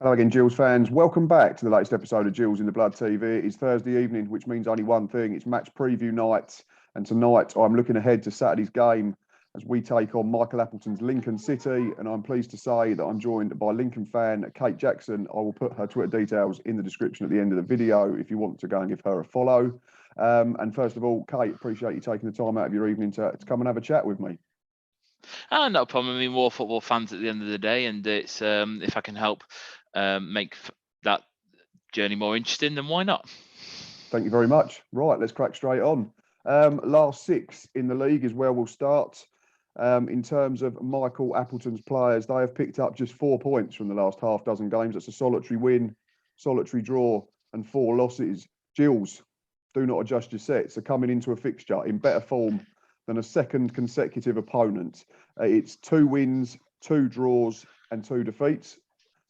Hello again, Gills fans. Welcome back to the latest episode of Gills in the Blood TV. It's Thursday evening, which means only one thing. It's match preview night. And tonight I'm looking ahead to Saturday's game as we take on Michael Appleton's Lincoln City. And I'm pleased to say that I'm joined by Lincoln fan Kate Jackson. I will put her Twitter details in the description at the end of the video if you want to go and give her a follow. And first of all, Kate, appreciate you taking the time out of your evening to come and have a chat with me. No problem. I mean, we're all football fans at the end of the day, and it's if I can help make that journey more interesting, then why not? Thank you very much. Right, let's crack straight on. Last six in the league is where we'll start. In terms of Michael Appleton's players, they have picked up just 4 points from the last half dozen games. That's a solitary win, solitary draw, and 4 losses. Gills, do not adjust your sets. They're coming into a fixture in better form than a second consecutive opponent. It's 2 wins, 2 draws, and 2 defeats.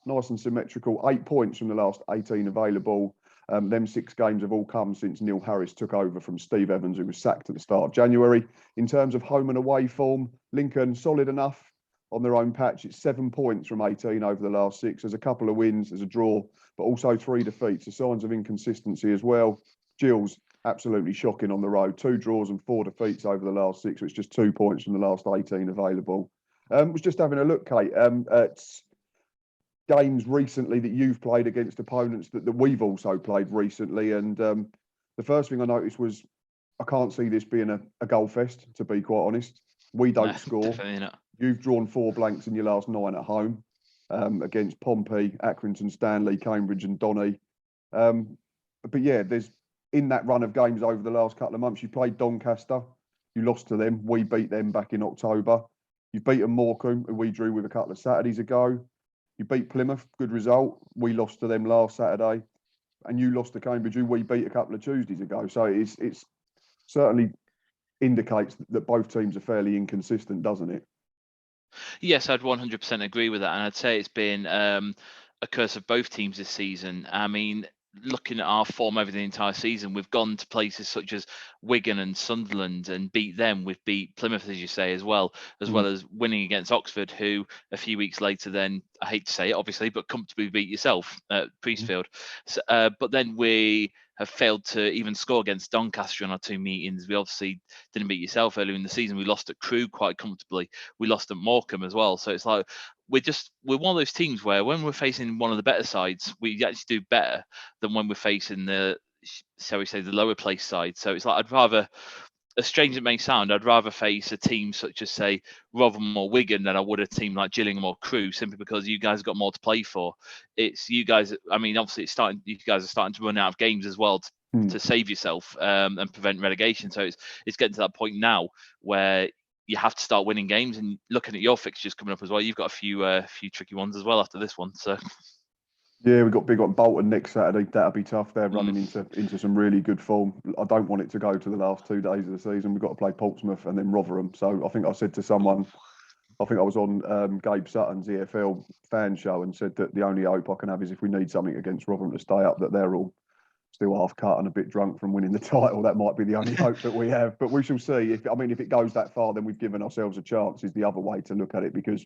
Nice and symmetrical. 8 points from the last 18 available. Them 6 games have all come since Neil Harris took over from Steve Evans, who was sacked at the start of January. In terms of home and away form, Lincoln solid enough on their own patch. It's 7 points from 18 over the last 6. There's a couple of wins, there's a draw, but also 3 defeats. The signs of inconsistency as well. Gills, absolutely shocking on the road. 2 draws and 4 defeats over the last 6, which is just 2 points from the last 18 available. Was just having a look, Kate, at games recently that you've played against opponents that we've also played recently. And the first thing I noticed was I can't see this being a goal fest, to be quite honest. We don't score. Definitely not. You've drawn 4 blanks in your last 9 at home against Pompey, Accrington, Stanley, Cambridge and Donny. But yeah, there's in that run of games over the last couple of months, you played Doncaster, you lost to them. We beat them back in October. You've beaten Morecambe, who we drew with a couple of Saturdays ago. You beat Plymouth, good result. We lost to them last Saturday. And you lost to Cambridge, who we beat a couple of Tuesdays ago. So it's certainly indicates that both teams are fairly inconsistent, doesn't it? Yes, I'd 100% agree with that, and I'd say it's been a curse of both teams this season. I mean, looking at our form over the entire season, we've gone to places such as Wigan and Sunderland and beat them. We've beat Plymouth, as you say, as well as winning against Oxford, who a few weeks later then, I hate to say it, obviously, but comfortably beat yourself at Priestfield. So, but then we have failed to even score against Doncaster in our 2 meetings. We obviously didn't beat yourself earlier in the season. We lost at Crewe quite comfortably. We lost at Morecambe as well. So it's like we're one of those teams where when we're facing one of the better sides, we actually do better than when we're facing the, shall we say, the lower place side. So it's like I'd rather, as strange as it may sound, I'd rather face a team such as, say, Rotherham or Wigan than I would a team like Gillingham or Crewe, simply because you guys have got more to play for. It's you guys, I mean, obviously you guys are starting to run out of games as well to save yourself and prevent relegation. So it's getting to that point now where you have to start winning games, and looking at your fixtures coming up as well, you've got a few tricky ones as well after this one. So yeah, we've got big on Bolton next Saturday. That'll be tough. They're running into some really good form. I don't want it to go to the last 2 days of the season. We've got to play Portsmouth and then Rotherham. So I think I said to someone, I think I was on Gabe Sutton's EFL fan show and said that the only hope I can have is if we need something against Rotherham to stay up, that they're all still half cut and a bit drunk from winning the title. That might be the only hope that we have. But we shall see. If it goes that far, then we've given ourselves a chance, is the other way to look at it, because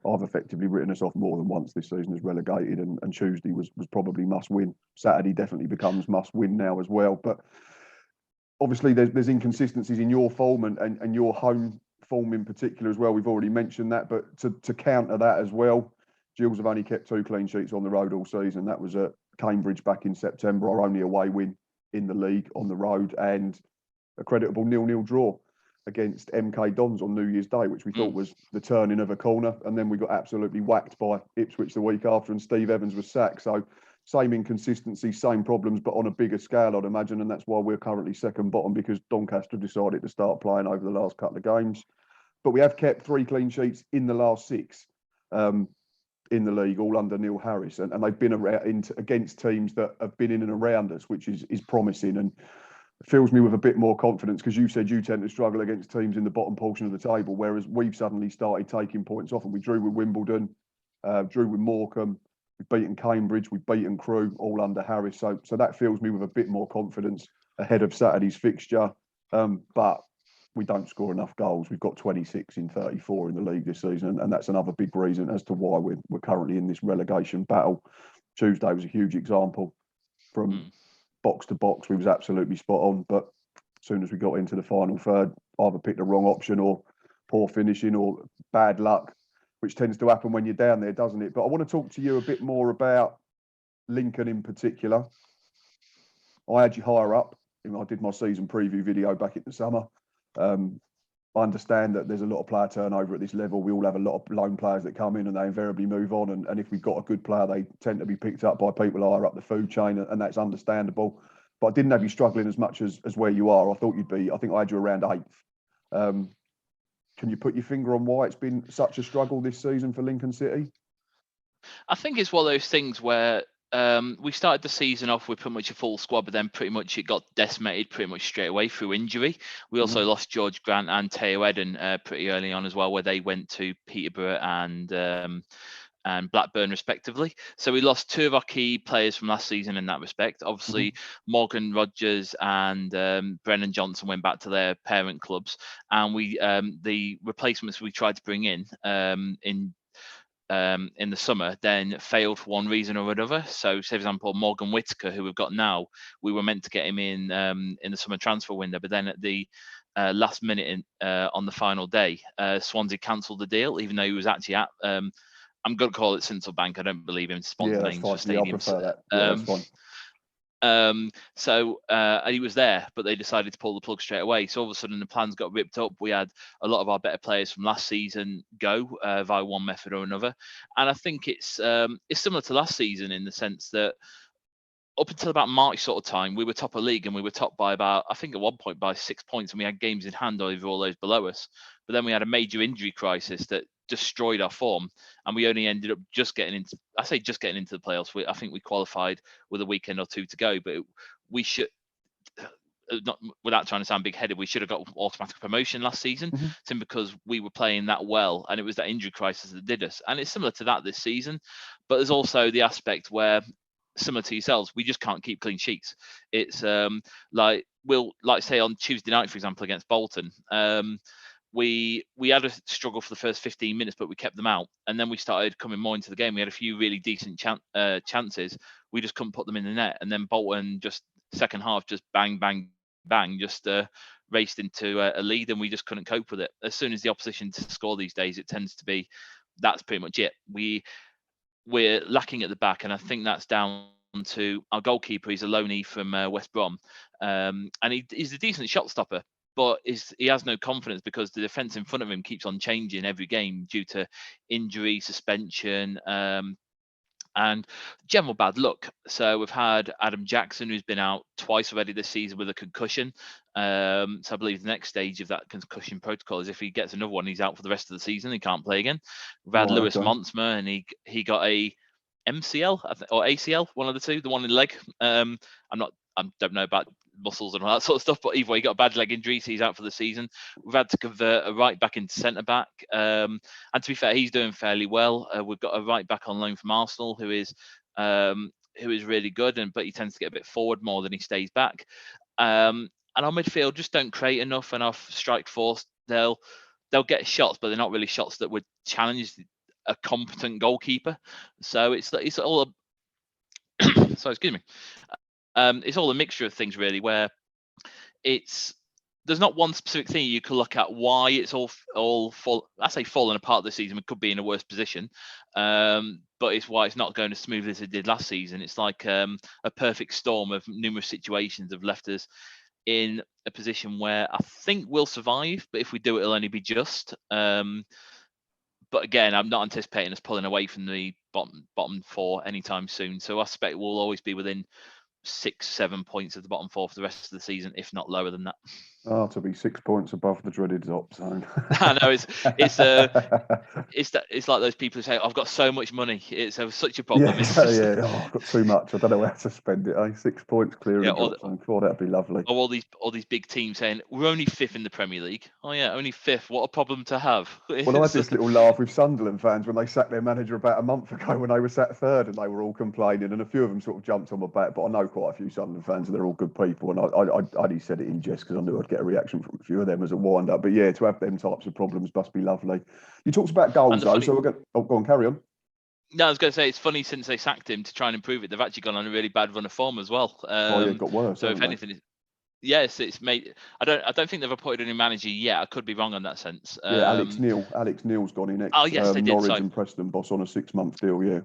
I've effectively written us off more than once this season as relegated, and Tuesday was probably must win. Saturday definitely becomes must win now as well. But obviously there's inconsistencies in your form and your home form in particular as well. We've already mentioned that, but to counter that as well, Gills have only kept 2 clean sheets on the road all season. That was at Cambridge back in September, our only away win in the league on the road, and a creditable 0-0 draw against MK Dons on New Year's Day, which we thought was the turning of a corner. And then we got absolutely whacked by Ipswich the week after, and Steve Evans was sacked. So same inconsistency, same problems, but on a bigger scale, I'd imagine. And that's why we're currently second bottom, because Doncaster decided to start playing over the last couple of games. But we have kept 3 clean sheets in the last 6 in the league, all under Neil Harris. And they've been against teams that have been in and around us, which is promising. And fills me with a bit more confidence, because you said you tend to struggle against teams in the bottom portion of the table, whereas we've suddenly started taking points off, and we drew with Wimbledon, drew with Morecambe, we've beaten Cambridge, we've beaten Crewe, all under Harris. So that fills me with a bit more confidence ahead of Saturday's fixture. But we don't score enough goals. We've got 26 in 34 in the league this season, and that's another big reason as to why we're currently in this relegation battle. Tuesday was a huge example. From box to box, we was absolutely spot on, but as soon as we got into the final third, either picked the wrong option or poor finishing or bad luck, which tends to happen when you're down there, doesn't it? But I want to talk to you a bit more about Lincoln in particular. I had you higher up. I did my season preview video back in the summer. I understand that there's a lot of player turnover at this level. We all have a lot of loan players that come in and they invariably move on. And if we've got a good player, they tend to be picked up by people higher up the food chain, and that's understandable. But I didn't have you struggling as much as where you are. I thought you'd be. I think I had you around 8th. Can you put your finger on why it's been such a struggle this season for Lincoln City? I think it's one of those things where we started the season off with pretty much a full squad, but then pretty much it got decimated pretty much straight away through injury. We also lost George Grant and Teo Eden pretty early on as well, where they went to Peterborough and Blackburn respectively. So we lost 2 of our key players from last season in that respect. Obviously, Morgan Rogers and Brennan Johnson went back to their parent clubs, and we the replacements we tried to bring in the summer then failed for one reason or another. So, say for example, Morgan Whitaker, who we've got now, we were meant to get him in the summer transfer window, but then at the last minute on the final day, Swansea cancelled the deal, even though he was actually at. I'm going to call it Sincil Bank. I don't believe him to sponsor names for stadiums. I prefer that. That's fine. So he was there, but they decided to pull the plug straight away. So all of a sudden the plans got ripped up. We had a lot of our better players from last season go via one method or another. And I think it's similar to last season in the sense that up until about March sort of time, we were top of league, and we were top by about, I think at one point by 6 points, and we had games in hand over all those below us. But then we had a major injury crisis that destroyed our form, and we only ended up just getting into the playoffs. I think we qualified with a weekend or 2 to go, but we should, not without trying to sound big-headed, we should have got automatic promotion last season, simply because we were playing that well, and it was that injury crisis that did us. And it's similar to that this season, but there's also the aspect where, similar to yourselves, we just can't keep clean sheets. It's like say on Tuesday night, for example, against Bolton, we had a struggle for the first 15 minutes, but we kept them out, and then we started coming more into the game. We had a few really decent chances. We just couldn't put them in the net, and then Bolton just second half just bang bang bang just raced into a lead, and we just couldn't cope with it. As soon as the opposition to score these days, it tends to be that's pretty much it. We're lacking at the back, and I think that's down to our goalkeeper. He's a loanee from West Brom, and he's a decent shot stopper, but he has no confidence because the defence in front of him keeps on changing every game due to injury, suspension, and general bad luck. So we've had Adam Jackson, who's been out twice already this season with a concussion. So I believe the next stage of that concussion protocol is if he gets another one, he's out for the rest of the season. He can't play again. We've had Lewis Montsma, and he got a MCL or ACL, one of the two, the one in the leg. I don't know about muscles and all that sort of stuff, but either way, he got a bad leg injury, so he's out for the season. We've had to convert a right back into centre back, and to be fair, he's doing fairly well. We've got a right back on loan from Arsenal who is really good, but he tends to get a bit forward more than he stays back. And our midfield just don't create enough, and our strike force, they'll get shots, but they're not really shots that would challenge a competent goalkeeper. So it's all so excuse me. It's all a mixture of things really, where there's not one specific thing you can look at why it's all falling apart this season. We could be in a worse position, but it's why it's not going as smoothly as it did last season. It's like a perfect storm of numerous situations have left us in a position where I think we'll survive, but if we do, it'll only be just. But again, I'm not anticipating us pulling away from the bottom 4 anytime soon. So I suspect we'll always be within 6-7 points of the bottom 4 for the rest of the season, if not lower than that. Oh, to be 6 points above the dreaded top zone. I know it's like those people who say, "I've got so much money." It's such a problem. Yeah. Oh, I've got too much. I don't know where to spend it. 6 points clear of the drop zone. Oh, that'd be lovely. Or all these big teams saying we're only 5th in the Premier League. Oh yeah, only 5th. What a problem to have. Well, I had this little laugh with Sunderland fans when they sacked their manager about a month ago when they were sat 3rd, and they were all complaining, and a few of them sort of jumped on my back. But I know quite a few Sunderland fans, and they're all good people, and I only said it in jest because I knew I'd get get a reaction from a few of them as a wind up. But yeah, to have them types of problems must be lovely. You talked about goals though, so we're going. Oh, go on, carry on. No, I was going to say it's funny since they sacked him to try and improve it. They've actually gone on a really bad run of form as well. Oh yeah, it got worse. So if anything, yes, it's made. I don't think they've appointed a new manager yet. I could be wrong on that sense. Yeah, Alex Neil's gone in Oh yes, they did. Norwich and Preston boss on a 6-month deal. Yeah.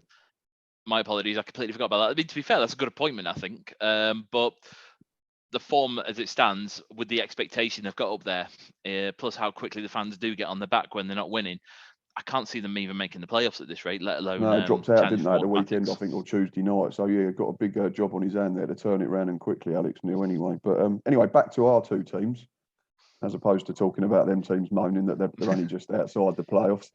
My apologies, I completely forgot about that. I mean, to be fair, that's a good appointment, I think. But the form as it stands, with the expectation they've got up there, plus how quickly the fans do get on the back when they're not winning, I can't see them even making the playoffs at this rate, let alone. No, it dropped out, didn't they, at the weekend, I mathematics. think, or Tuesday night. So yeah, got a big job on his hand there to turn it around and quickly, Alex Neil. Anyway, but anyway, back to our two teams, as opposed to talking about them teams moaning that they're only just outside the playoffs.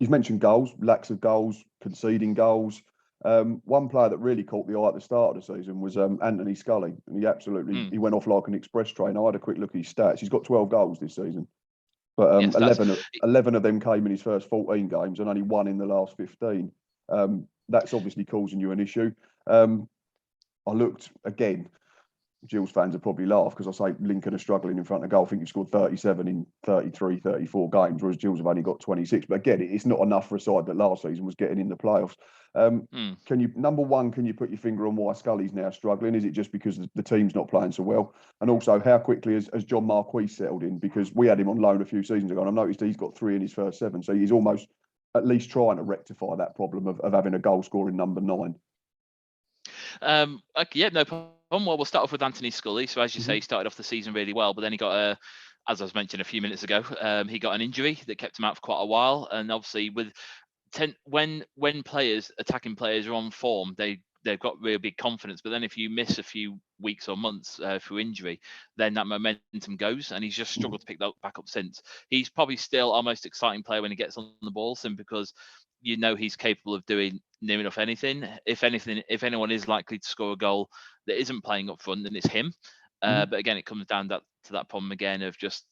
You've mentioned goals, lacks of goals, conceding goals. One player that really caught the eye at the start of the season was Anthony Scully, and he absolutely he went off like an express train. I had a quick look at his stats. He's got 12 goals this season, but Yes, 11 of them came in his first 14 games, and only one in the last 15. That's obviously causing you an issue. I looked again. Gills fans would probably laugh because I say Lincoln are struggling in front of goal. I think you've scored 37 in 33, 34 games, whereas Gills have only got 26. But again, it's not enough for a side that last season was getting in the playoffs. Can you, number one, can you put your finger on why Scully's now struggling? Is it just because the team's not playing so well? And also, how quickly has John Marquis settled in? Because we had him on loan a few seasons ago, and I've noticed he's got 3 in his first 7. So he's almost at least trying to rectify that problem of having a goal scoring number 9. Okay, yeah, no problem. Well, we'll start off with Anthony Scully. So as you say, he started off the season really well, but then he got as I was mentioning a few minutes ago, he got an injury that kept him out for quite a while. And obviously, with when attacking players are on form, they've got real big confidence. But then if you miss a few weeks or months through injury, then that momentum goes, and he's just struggled to pick that back up since. He's probably still our most exciting player when he gets on the ball, simply because you know he's capable of doing near enough anything. If anyone is likely to score a goal that isn't playing up front, then it's him. But again, it comes down to that problem again of just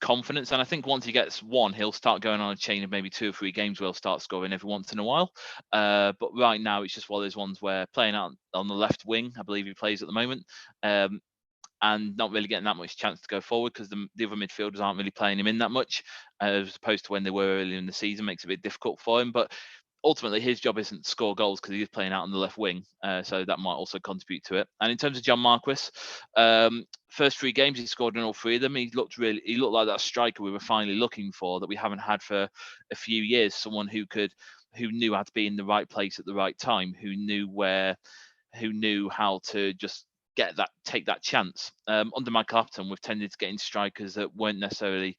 confidence. And I think once he gets one, he'll start going on a chain of maybe 2 or 3 games where he'll start scoring every once in a while. But right now, it's just one of those ones where playing out on the left wing, I believe he plays at the moment, and not really getting that much chance to go forward because the other midfielders aren't really playing him in that much, as opposed to when they were earlier in the season, makes it a bit difficult for him. But ultimately, his job isn't to score goals because he's playing out on the left wing, so that might also contribute to it. And in terms of John Marquis, first 3 games he scored in all 3 of them. He looked like that striker we were finally looking for, that we haven't had for a few years. Someone who knew how to be in the right place at the right time, who knew how to just take that chance. Under Michael Appleton, we've tended to get into strikers that weren't necessarily.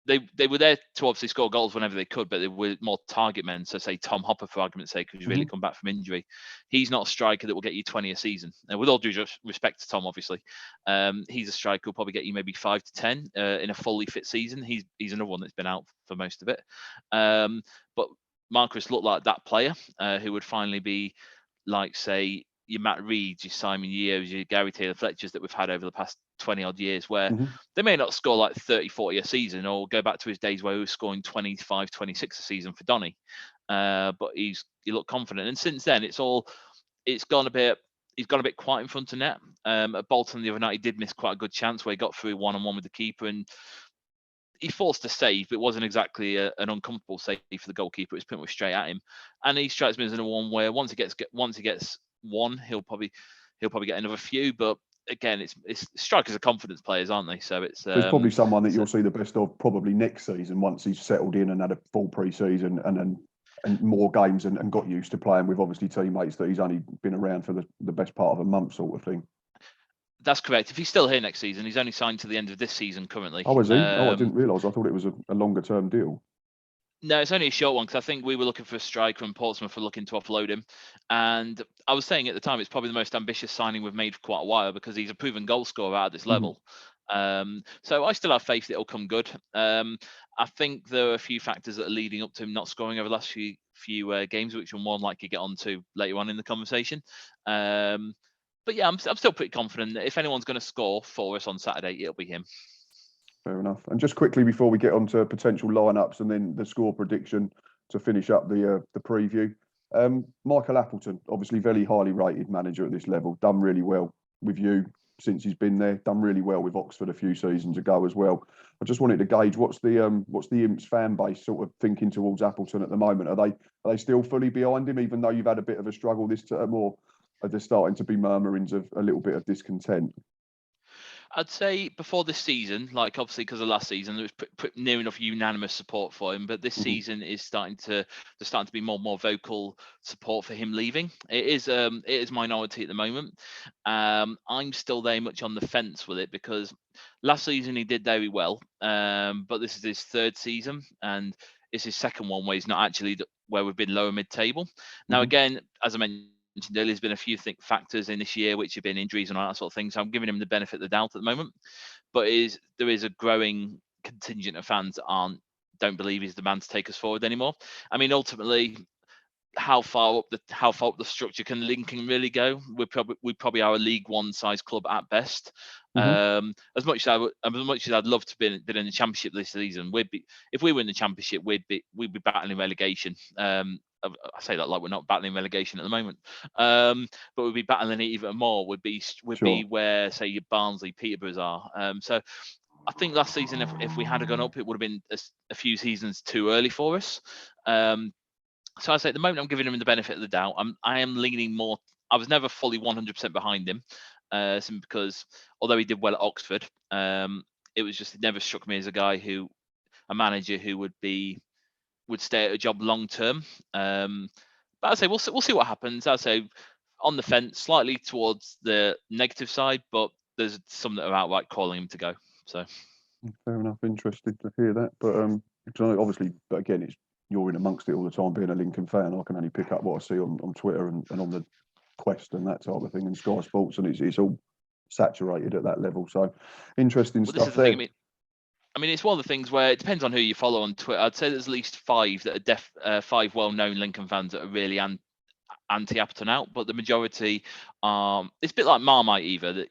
They were there to obviously score goals whenever they could, but they were more target men. So say Tom Hopper, for argument's sake, who's really come back from injury. He's not a striker that will get you 20 a season. And with all due respect to Tom, obviously, he's a striker who'll probably get you maybe 5 to 10 in a fully fit season. He's another one that's been out for most of it. But Marcus looked like that player who would finally be like, say, your Matt Reeds, your Simon Yeos, your Gary Taylor Fletchers that we've had over the past 20 odd years, where they may not score like 30, 40 a season, or go back to his days where he was scoring 25, 26 a season for Donny. But he looked confident. And since then, he's gone a bit quiet in front of net. At Bolton the other night, he did miss quite a good chance where he got through 1-on-1 with the keeper, and he forced a save, but it wasn't exactly an uncomfortable save for the goalkeeper. It was pretty much straight at him. And he strikes me as another one where once he gets one, he'll probably get another few. But again, it's strikers are confidence players, aren't they? So it's probably someone that you'll see the best of probably next season once he's settled in and had a full pre-season and more games and got used to playing with obviously teammates that he's only been around for the best part of a month, sort of thing. That's correct. If he's still here next season, he's only signed to the end of this season currently. Oh, is he? I didn't realise. I thought it was a longer term deal. No, it's only a short one because I think we were looking for a striker and Portsmouth were looking to offload him. And I was saying at the time, it's probably the most ambitious signing we've made for quite a while because he's a proven goal scorer at this level. So I still have faith that it'll come good. I think there are a few factors that are leading up to him not scoring over the last few games, which we'll more than likely get on to later on in the conversation. But yeah, I'm still pretty confident that if anyone's going to score for us on Saturday, it'll be him. Fair enough. And just quickly before we get on to potential lineups and then the score prediction to finish up the preview, Michael Appleton, obviously very highly rated manager at this level, done really well with you, since he's been there. Done really well with Oxford a few seasons ago as well. I just wanted to gauge what's the Imps fan base sort of thinking towards Appleton at the moment. Are they still fully behind him, even though you've had a bit of a struggle this term, or are there starting to be murmurings of a little bit of discontent? I'd say before this season, like obviously because of last season, there was near enough unanimous support for him. But this season is there's starting to be more and more vocal support for him leaving. It is minority at the moment. I'm still very much on the fence with it because last season he did very well, but this is his third season and it's his second one where he's not actually where we've been lower mid-table. Now again, as I mentioned earlier, there's been a few factors in this year which have been injuries and all that sort of thing. So I'm giving him the benefit of the doubt at the moment. But there is a growing contingent of fans that don't believe he's the man to take us forward anymore. I mean, ultimately, how far up the structure can Lincoln really go? We probably are a League One size club at best. As much as I'd love to be in the Championship this season, if we were in the Championship, we'd be battling relegation. I say that like we're not battling relegation at the moment, but we'd be battling it even more. Would be where say your Barnsley, Peterboroughs are. So I think last season, if we had gone up, it would have been a few seasons too early for us. So I say at the moment I'm giving him the benefit of the doubt. I am leaning more. I was never fully 100% behind him, simply because although he did well at Oxford, it never struck me as a manager who would stay at a job long term. But I say we'll see what happens. I say on the fence, slightly towards the negative side, but there's some that are outright calling him to go. So fair enough. Interested to hear that, but obviously, but again, you're in amongst it all the time, being a Lincoln fan. I can only pick up what I see on Twitter and on the Quest and that type of thing, and Sky Sports, and it's all saturated at that level. So interesting stuff. This is the thing. I mean, it's one of the things where it depends on who you follow on Twitter. I'd say there's at least five that are five well-known Lincoln fans that are really anti-Appleton out, but the majority, it's a bit like Marmite either.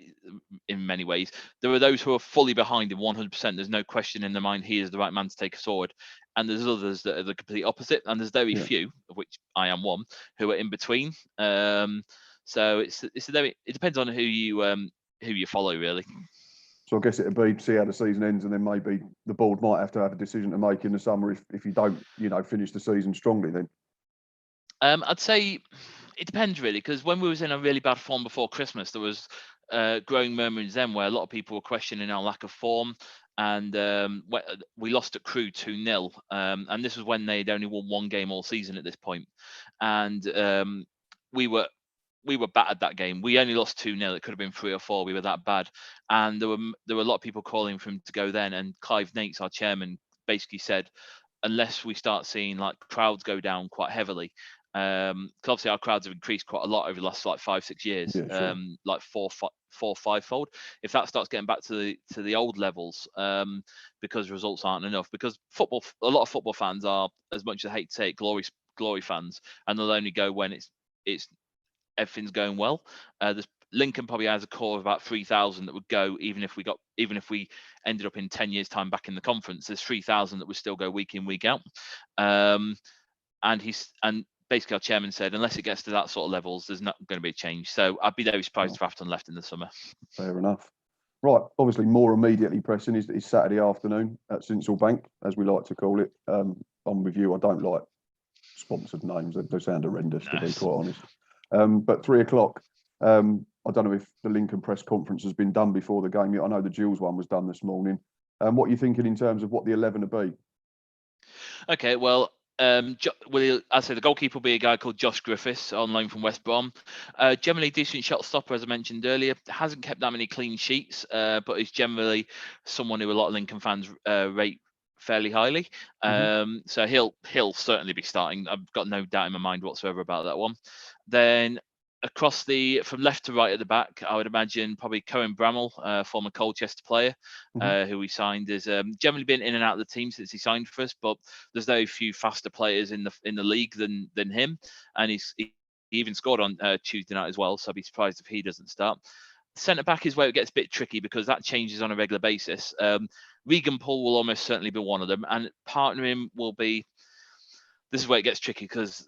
In many ways, there are those who are fully behind him 100%. There's no question in their mind he is the right man to take us forward, and there's others that are the complete opposite, and there's very few, of which I am one, who are in between. So it depends on who you follow, really. So I guess it'd be see how the season ends, and then maybe the board might have to have a decision to make in the summer if you don't, finish the season strongly. Then I'd say it depends really, because when we was in a really bad form before Christmas, there was growing murmurings then where a lot of people were questioning our lack of form, and we lost at Crewe 2-0, and this was when they'd only won one game all season at this point, and we were battered that game. We only lost 2-0. It could have been 3 or 4. We were that bad. And there were a lot of people calling for him to go then. And Clive Nates, our chairman, basically said, unless we start seeing like crowds go down quite heavily, because obviously our crowds have increased quite a lot over the last like 5-6 years, like 4-5-fold. If that starts getting back to the old levels, because results aren't enough, because a lot of football fans are, as much as I hate to say it, glory fans, and they'll only go when it's everything's going well. Lincoln probably has a core of about 3,000 that would go even if we ended up in 10 years time back in the conference. There's 3,000 that would still go week in, week out. And basically our chairman said unless it gets to that sort of levels, there's not going to be a change. So I'd be very surprised if Afton left in the summer. Fair enough. Right, obviously more immediately pressing is Saturday afternoon at Sincil Bank, as we like to call it. I'm with you. I don't like sponsored names. They sound horrendous, to be quite honest. But 3 o'clock, I don't know if the Lincoln press conference has been done before the game yet. I know the Gills one was done this morning. What are you thinking in terms of what the 11 will be? Okay, well, I say the goalkeeper will be a guy called Josh Griffiths on loan from West Brom. Generally decent shot stopper, as I mentioned earlier. Hasn't kept that many clean sheets, but is generally someone who a lot of Lincoln fans rate fairly highly. So he'll certainly be starting. I've got no doubt in my mind whatsoever about that one. Then from left to right at the back, I would imagine probably Cohen Bramall, former Colchester player, who we signed, has generally been in and out of the team since he signed for us. But there's very few faster players in the league than him, and he even scored on Tuesday night as well. So I'd be surprised if he doesn't start. Centre back is where it gets a bit tricky because that changes on a regular basis. Regan Paul will almost certainly be one of them, and partnering will be this is where it gets tricky because,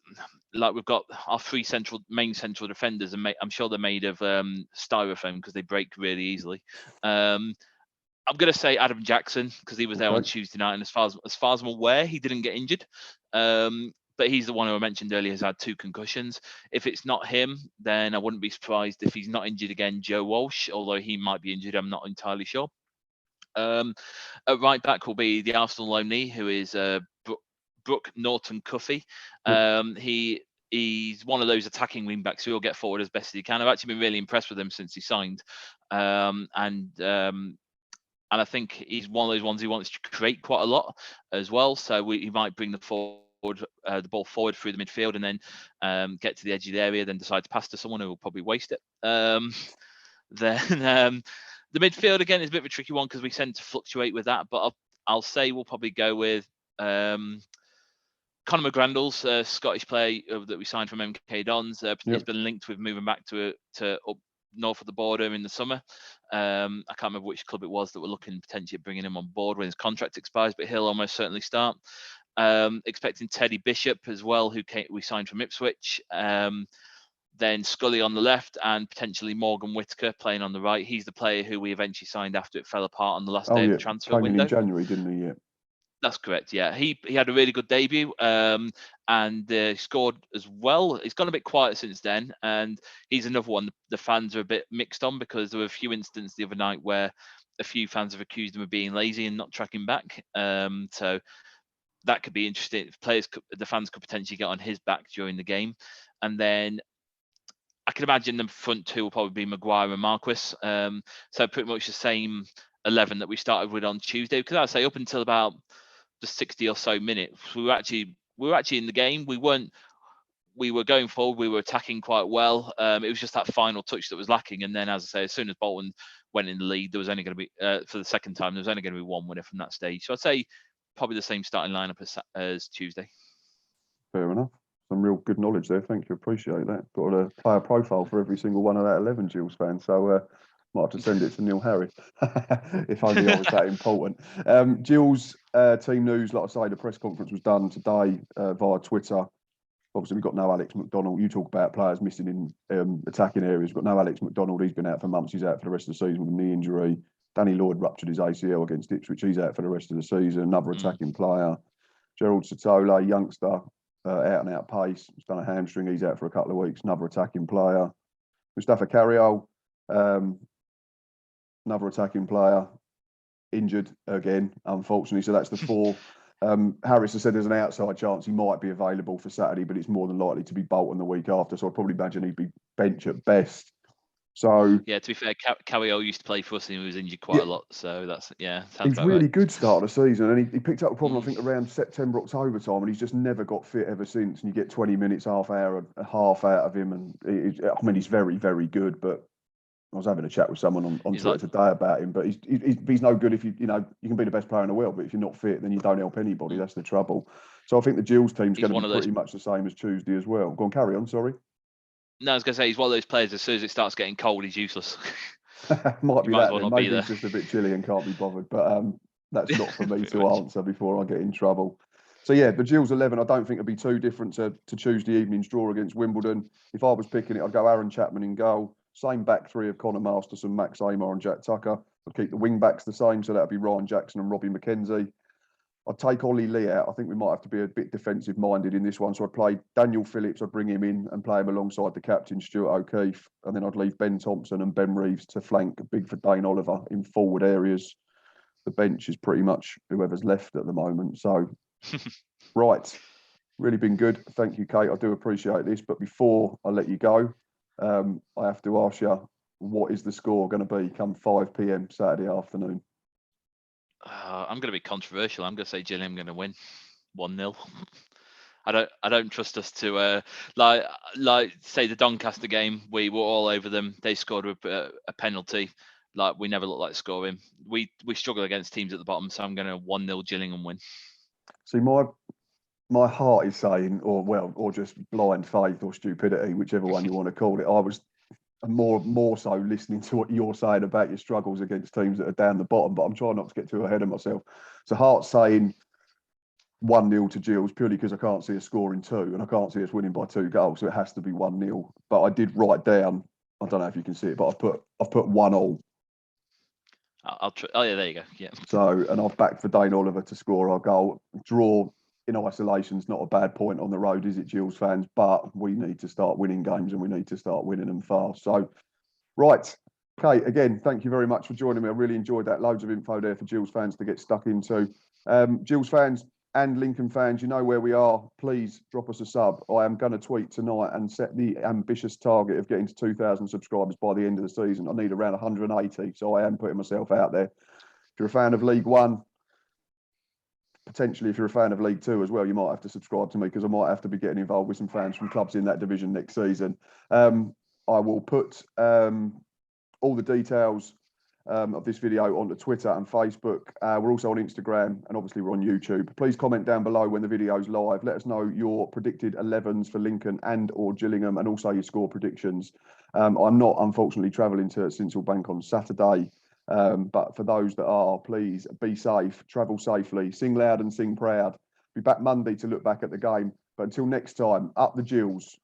like, we've got our three main central defenders, and I'm sure they're made of styrofoam because they break really easily. I'm going to say Adam Jackson because he was there on Tuesday night, and as far as I'm aware, he didn't get injured. But he's the one who I mentioned earlier has had 2 concussions. If it's not him, then I wouldn't be surprised if he's not injured again. Joe Walsh, although he might be injured, I'm not entirely sure. At right back will be the Arsenal loanee, who is Brooke Norton-Cuffy. He's one of those attacking wing backs who will get forward as best as he can. I've actually been really impressed with him since he signed, and I think he's one of those ones who wants to create quite a lot as well. So he might bring the ball forward through the midfield and then get to the edge of the area, then decide to pass to someone who will probably waste it. Then the midfield again is a bit of a tricky one because we tend to fluctuate with that. But I'll say we'll probably go with Conor McGrandles, Scottish player that we signed from MK Dons. He's been linked with moving back to up north of the border in the summer. I can't remember which club it was that were looking potentially at bringing him on board when his contract expires, but he'll almost certainly start. Expecting Teddy Bishop as well, who we signed from Ipswich. Then Scully on the left and potentially Morgan Whitaker playing on the right. He's the player who we eventually signed after it fell apart on the last day of the transfer window. In January, didn't he? Yeah. That's correct. Yeah, he had a really good debut and scored as well. He's gone a bit quiet since then, and he's another one the fans are a bit mixed on because there were a few incidents the other night where a few fans have accused him of being lazy and not tracking back. So that could be interesting. The fans could potentially get on his back during the game, and then I can imagine the front two will probably be Maguire and Marquis. So pretty much the same 11 that we started with on Tuesday. Because I'd say up until about the 60 or so minutes, we were actually in the game. We were going forward. We were attacking quite well. It was just that final touch that was lacking. And then, as I say, as soon as Bolton went in the lead, there was only going to be for the second time. There was only going to be one winner from that stage. So I'd say probably the same starting lineup as Tuesday. Fair enough. Some real good knowledge there. Thank you. Appreciate that. Got a player profile for every single one of that 11 Gills fans. So might have to send it to Neil Harry if only I was that important. Gills team news. Like I say, the press conference was done today via Twitter. Obviously, we've got no Alex McDonald. You talk about players missing in attacking areas. We've got no Alex McDonald. He's been out for months. He's out for the rest of the season with a knee injury. Danny Lloyd ruptured his ACL against Ipswich. He's out for the rest of the season. Another attacking player. Gerald Satola, youngster. Out and out pace. He's done a hamstring. He's out for a couple of weeks. Another attacking player. Mustafa Carriol, another attacking player, injured again, unfortunately. So that's the 4. Harris has said there's an outside chance he might be available for Saturday, but it's more than likely to be Bolton the week after. So I'd probably imagine he'd be bench at best. So yeah, to be fair, Carriol used to play for us and he was injured quite a lot. So that's he's really good start of the season, and he picked up a problem I think around September, October time, and he's just never got fit ever since. And you get 20 minutes, half hour, a half out of him, and he's very, very good. But I was having a chat with someone on Twitter today about him, but he's no good if you can be the best player in the world, but if you're not fit, then you don't help anybody. That's the trouble. So I think the Gills team's going to be pretty much the same as Tuesday as well. Go on, carry on. Sorry. No, I was going to say he's one of those players. As soon as it starts getting cold, he's useless. Might be that. Maybe he's just a bit chilly and can't be bothered. But that's not for me to answer before I get in trouble. So yeah, the Gills 11. I don't think it'll be too different to Tuesday evening's draw against Wimbledon. If I was picking it, I'd go Aaron Chapman in goal. Same back 3 of Connor Masterson, Max Amar, and Jack Tucker. I'd keep the wing backs the same, so that'd be Ryan Jackson and Robbie McKenzie. I'd take Ollie Lee out. I think we might have to be a bit defensive minded in this one. So I'd play Daniel Phillips. I'd bring him in and play him alongside the captain, Stuart O'Keefe. And then I'd leave Ben Thompson and Ben Reeves to flank Bigford Dane Oliver in forward areas. The bench is pretty much whoever's left at the moment. So, right. Really been good. Thank you, Kate. I do appreciate this. But before I let you go, I have to ask you, what is the score going to be come 5 p.m. Saturday afternoon? I'm going to be controversial. I'm going to say Gillingham going to win 1-0. I don't trust us to like say the Doncaster game. We were all over them. They scored a penalty. Like we never looked like scoring. We struggle against teams at the bottom. So I'm going to 1-0 Gillingham win. See, my heart is saying, or just blind faith or stupidity, whichever one you want to call it. I was more so listening to what you're saying about your struggles against teams that are down the bottom, but I'm trying not to get too ahead of myself. So heart's saying 1-0 to Gills purely because I can't see us scoring 2 and I can't see us winning by 2 goals, so it has to be 1-0. But I did write down, I don't know if you can see it, but I've put 1-1. I'll try. Oh yeah, there you go. Yeah. So, and I've backed for Dane Oliver to score our goal. Draw in isolation is not a bad point on the road, is it, Gills fans? But we need to start winning games and we need to start winning them fast. So, right. Kate, again, thank you very much for joining me. I really enjoyed that. Loads of info there for Gills fans to get stuck into. Gills fans and Lincoln fans, you know where we are. Please drop us a sub. I am going to tweet tonight and set the ambitious target of getting to 2,000 subscribers by the end of the season. I need around 180, so I am putting myself out there. If you're a fan of League One, potentially if you're a fan of League Two as well, you might have to subscribe to me because I might have to be getting involved with some fans from clubs in that division next season. I will put all the details of this video onto Twitter and Facebook. We're also on Instagram and obviously we're on YouTube. Please comment down below when the video's live. Let us know your predicted 11s for Lincoln and or Gillingham and also your score predictions. I'm not unfortunately travelling to Sincil Bank on Saturday. But for those that are, please be safe, travel safely, sing loud and sing proud. Be back Monday to look back at the game. But until next time, up the Gills.